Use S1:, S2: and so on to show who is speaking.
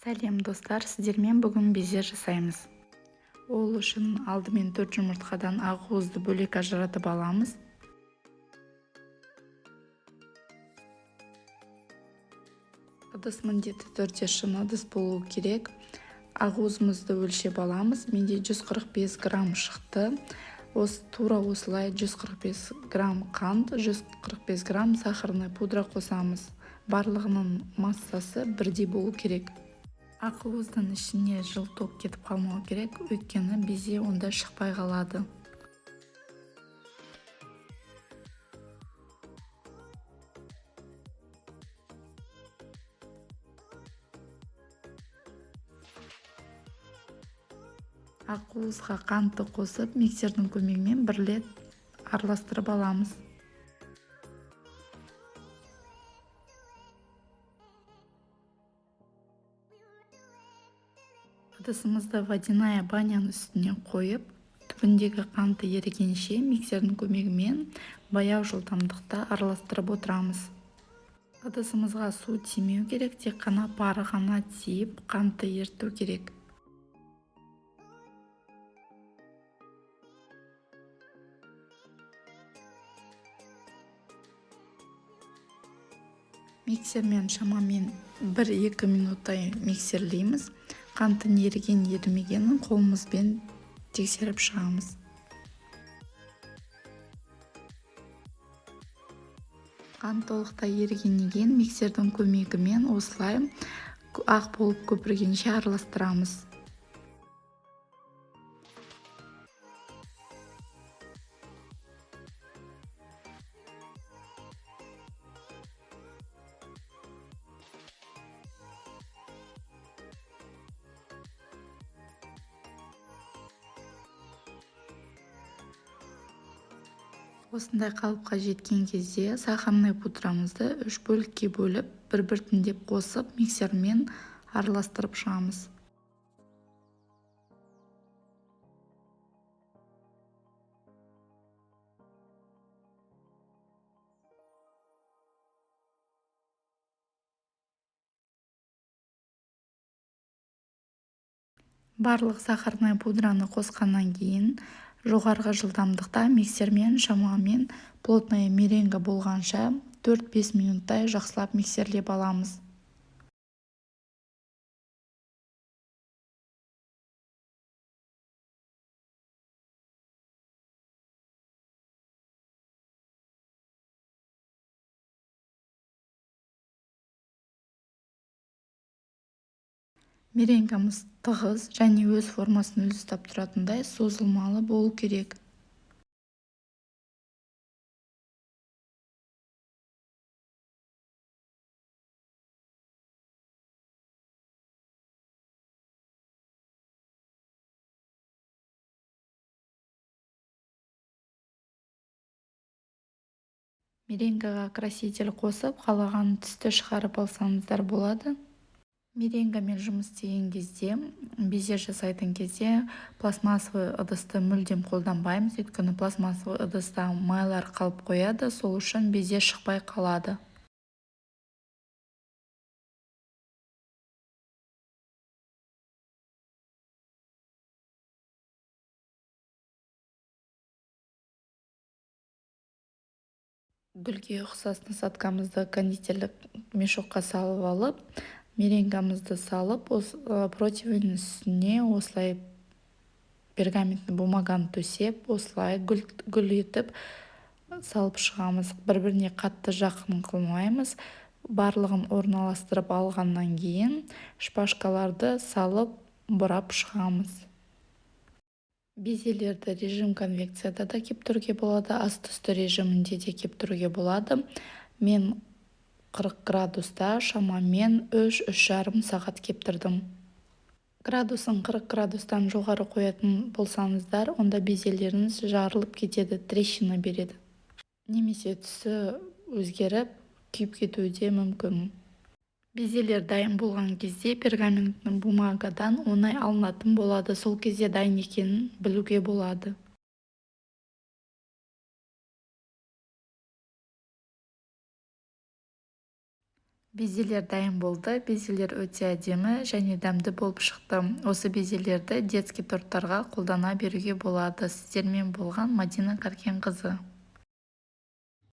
S1: Сәлем достар, сіздермен бүгін безе жасаймыз. Ол үшін алдымен 4 жұмыртқадан ақуызды бөлек ажыратып аламыз. Ыдыс міндетті түрде шыны ыдыс болу керек. Ақуызымызды өлшеп аламыз. Менде 145 грамм шықты. Тура осылай 145 грамм қант, 145 грамм сахарный пудра қосамыз. Барлығының массасы бірдей болу керек. Ақуыздың ішіне жылтоқ кетіп қалмау керек, өйткені безе онда шықпай қалады. Ақуызға қантты қосып, миксердің көмегімен бірлеп араластырып аламыз. Ыдысымызды водяная баняның үстіне қойып, түбіндегі қанты ерігенше миксердің көмегімен баяу жылдамдықта араластырып отырамыз. Ыдысымызға су тимеу керек, тек қана пары ғана тиіп, қантты еріту керек. Миксермен шамамен 1-2 минуттай миксерлейміз. Қанттың еріген-ерімегенін қолымызбен тексеріп шығамыз. Қант толықтай ерігеннен кейін миксердің көмегімен осылай ақ болып көпіргенше араластырамыз. Осындай қалыпқа жеткен кезде сахарный пудрамызды 3 бөлікке бөліп, бір-біртіндеп қосып, миксермен араластырып шығамыз. Барлық сахарный пудраны қосқаннан кейін жоғарғы жылдамдықта миксермен шамамен плотная меренга болғанша 4-5 минуттай жақсылап миксерлеп аламыз. Меренгамыз тығыз және өз формасын өзі ұстап тұратындай созылмалы болу керек. Меренгаға краситель қосып, қалаған түсті шығарып алсаңыздар болады. Меренгамен жұмыс істеген кезде, безе жасайтын кезде пластмассовый ыдысты мүлдем қолданбаймыз, өйткені пластмассовый ыдыста майлар қалып қояды, сол үшін безе шықпай қалады. Гүлге ұқсас насадкамызды кондитерлік мешокқа салып алып, меренгамызды салып, противень үстіне осылай пергаментный бумаганы төсеп, осылай гүл етіп салып шығамыз. Бір-біріне қатты жақын қылмаймыз. Барлығын орналастырып алғаннан кейін шпажкаларды салып бұрап шығамыз. Безелерді режим конвекцияда да кептіруге болады, асты-үсті режимінде де кептіруге болады. Мен 40 градуста шамамен 3-3,5 сағат кептірдім. Градусын 40 градустан жоғары қоятын болсаңыздар, онда безелеріңіз жарылып кетеді, трещина береді. Немесе түсі өзгеріп, күйіп кетуі де мүмкін. Безелер дайын болған кезде пергаментный бумагадан оңай алынатын болады, сол кезде дайын екенін білуге болады. Безелер дайын болды. Безелер өте әдемі және дәмді болып шықты. Осы безелерді детский торттарға қолдана беруге болады. Сіздермен болған Мадина Каркенқызы.